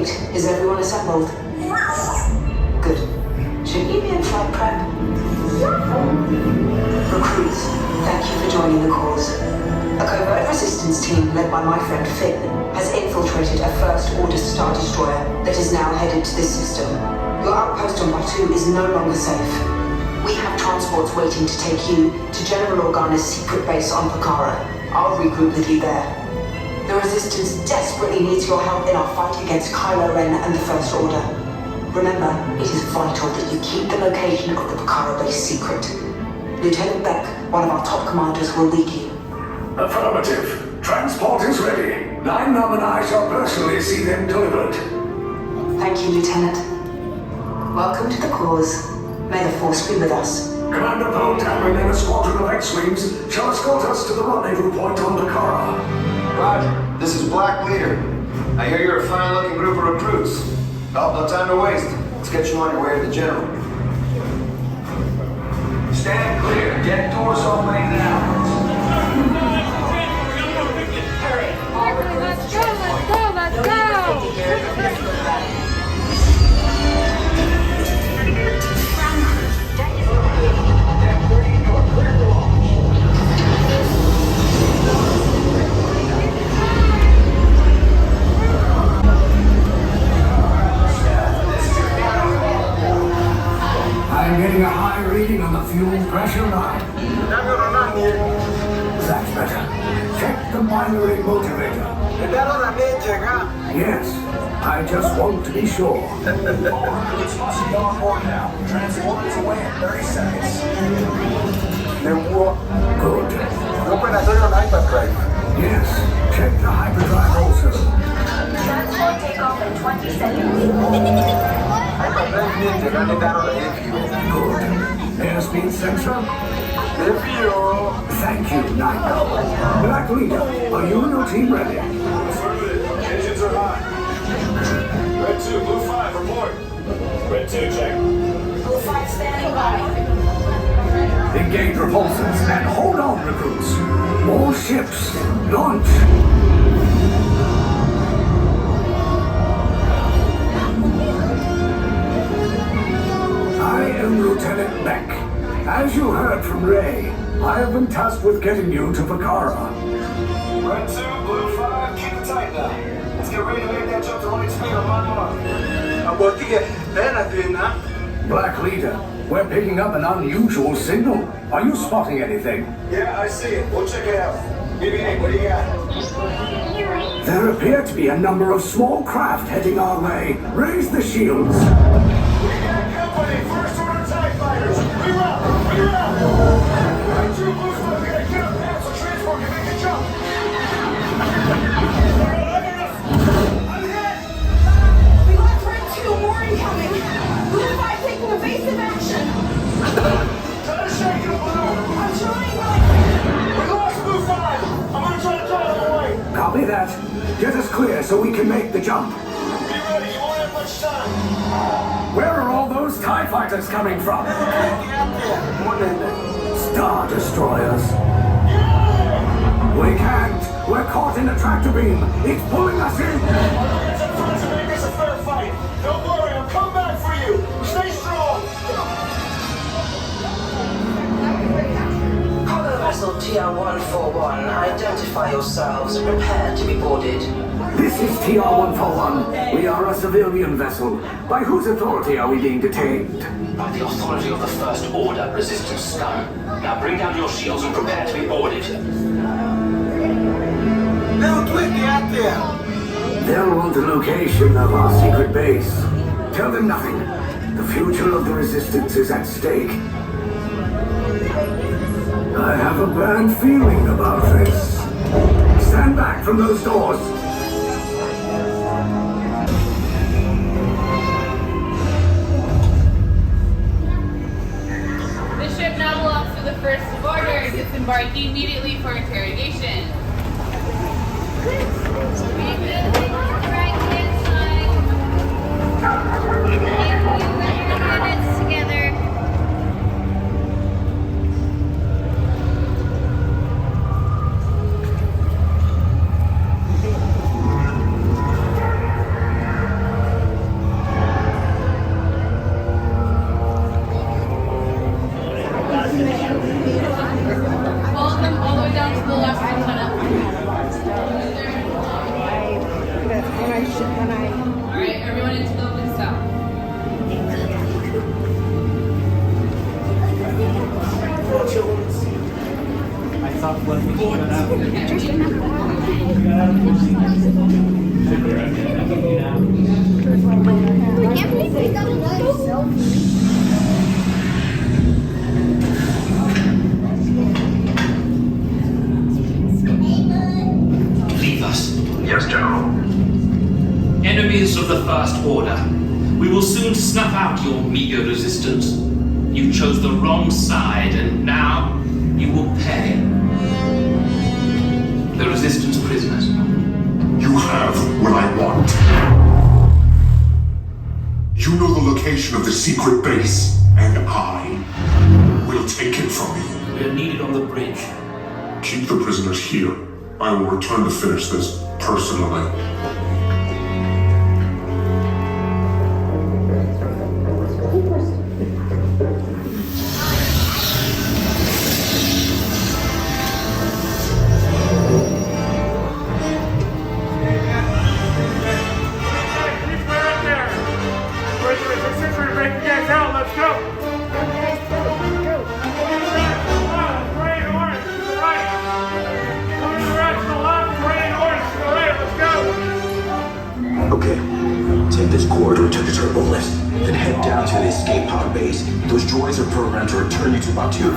Great. Is everyone assembled? Good. Should you be in flight prep? Recruits, thank you for joining the cause. A covert resistance team led by my friend Finn has infiltrated a First Order Star Destroyer that is now headed to this system. Your outpost on Batu is no longer safe. We have transports waiting to take you to General Organa's secret base on Pokhara. I'll regroup with you there. The Resistance desperately needs your help in our fight against Kylo Ren and the First Order. Remember, it is vital that you keep the location of the Pokhara base secret. Lieutenant Beck, one of our top commanders, will lead you. Affirmative. Transport is ready. Nine Num and I shall personally see them delivered. Thank you, Lieutenant. Welcome to the cause. May the Force be with us. Commander Poe Dameron and a squadron of X-Wings shall escort us to the rendezvous point on Pokhara. Roger. This is Black Leader. I hear you're a fine-looking group of recruits. Oh, no time to waste. Let's get you on your way to the General. Stand clear. Get doors opening now. Let's go! I'm getting a high reading on the fuel pressure line. That's better. Check the binary motivator. Yes, I just want to be sure. It's possible on board now. Transport is away in 30 seconds. Good. Operatorio on hyperdrive. Yes, check the hyperdrive also. Transport takeoff in 20 seconds. Hyperdrive means you're going to down on the airfield. Good. Airspeed sensor? Airfield. Thank you, Nico. Black Leader, are you and your team ready? Affirmative. Engines are high. Red 2, Blue 5, report. Red 2, check. Blue 5 standing by. Engage repulsors and hold on, recruits. More ships. Launch. I am Lieutenant Beck. As you heard from Ray, I have been tasked with getting you to Pokhara. Red 2, Blue 5, keep it tight now. Let's get ready to make that jump to light speed on my mark. Black Leader, we're picking up an unusual signal. Are you spotting anything? Yeah, I see it. We'll check it out. BB-8, what do you got? There appear to be a number of small craft heading our way. Raise the shields. We got company, First Order TIE fighters. Reroute! Red 2, Blue 5, we gotta get up past so transport can make a jump. I'm hit! We lost Red 2, more incoming. Blue 5 taking evasive action. Try to shake it, Blue. I'm trying, but We lost Blue 5. I'm gonna try to drive them away. Copy that. Get us clear so we can make the jump. Be ready, you won't have much time. Where are all those TIE fighters coming from? Star Destroyers. We can't. We're caught in a tractor beam. It's pulling us in. It's up front to make this a fair fight. Don't worry, I'll come back for you. Stay strong. Cargo vessel TR-141, identify yourselves and prepare to be boarded. This is TR-141. We are a civilian vessel. By whose authority are we being detained? By the authority of the First Order Resistance Scum. Now bring down your shields and prepare to be boarded. They'll want the location of our secret base. Tell them nothing. The future of the Resistance is at stake. I have a bad feeling about this. Stand back from those doors. The ship now belongs to the First Order. Disembark immediately for interrogation. Together. my ship when I... Alright, everyone into the open cell. I thought when we got out. Leave us. Yes, General. Enemies of the First Order. We will soon snuff out your meager resistance. You chose the wrong side, and now you will pay. The Resistance prisoners. You have what I want. You know the location of the secret base, and I will take it from you. We are needed on the bridge. Keep the prisoners here. I will return to finish this personally. Okay, take this corridor to the turbo lift, then head down to the escape pod base. Those droids are programmed to return you to Batu.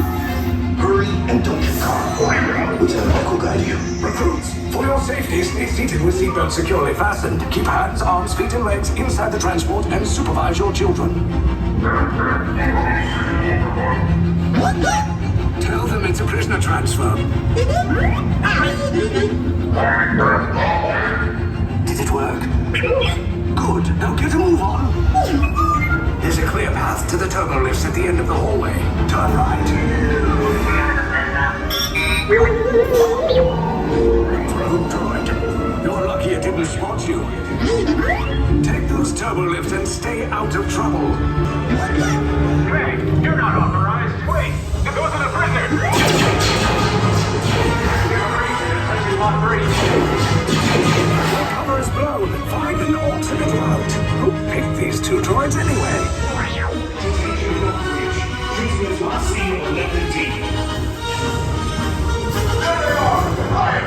Hurry and don't get caught. Lieutenant Echo guide you. Recruits, for your safety, stay seated with seatbelts securely fastened. Keep hands, arms, feet, and legs inside the transport and supervise your children. Tell them it's a prisoner transfer. Did it work? Good. Now get a move on. There's a clear path to the turbo lifts at the end of the hallway. Turn right. Rogue droid. You're lucky it didn't spot you. Take those turbo lifts and stay out of trouble. Hey, you're not authorized. Wait, those are the prisoners. Cover is blown. Find an alternate route. Who picked these two droids anyway? Prisoners last seen on level D. There they are. Fire.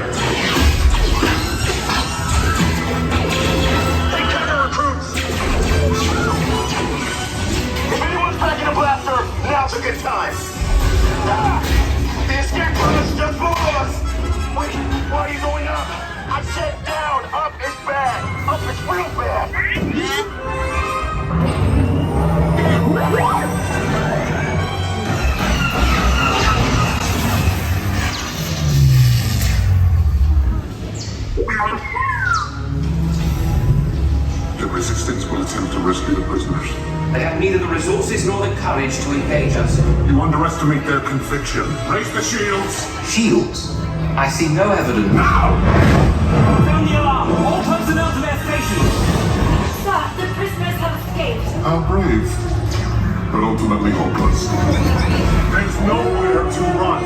Take cover, recruits. If anyone's packing a blaster, now's a good time. The escape pod is just below us. Wait, why are you going up? I said down. Up is bad. Up is real bad. The Resistance will attempt to rescue the prisoners. They have neither the resources nor the courage to engage us. You underestimate their conviction. Raise the shields! Shields? I see no evidence. Now! Sound the alarm! All personnel to their stations! Sir, the prisoners have escaped. How brave, but ultimately hopeless. There's nowhere to run.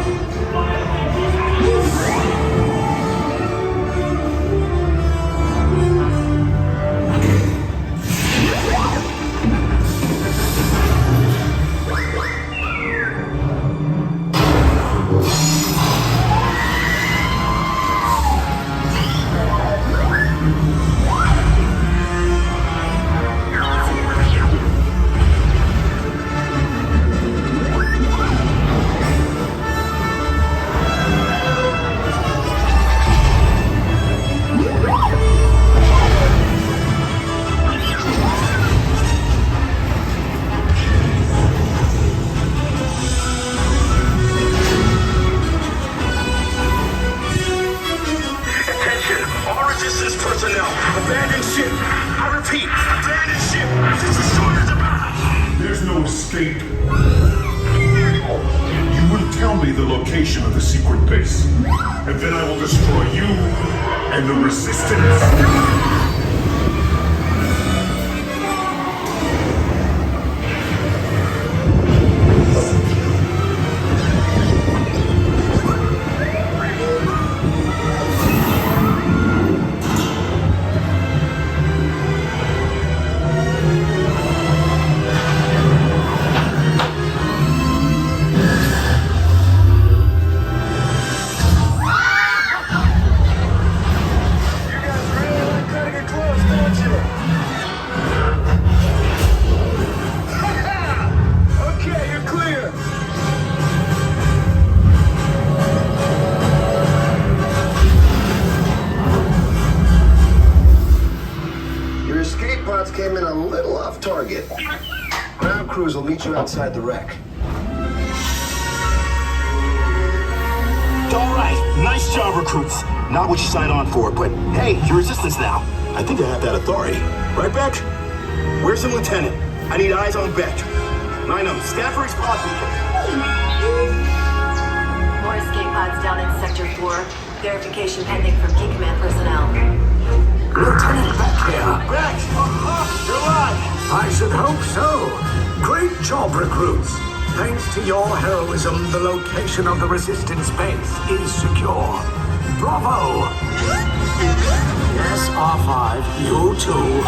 escape. You will tell me the location of the secret base, and then I will destroy you and the Resistance. pods came in a little off target. Ground crews will meet you outside the wreck. All right, nice job, recruits. Not what you signed on for, but hey, you're resistance now. I think I have that authority. Right, Beck? Where's the lieutenant? I need eyes on Beck. 9-0, stand for his pod beacon. More escape pods down in Sector 4. Verification pending from Key Command personnel. Lieutenant Beck here. Beck! You're alive! I should hope so. Great job, recruits. Thanks to your heroism, the location of the Resistance base is secure. Bravo! Yes, R5, you too.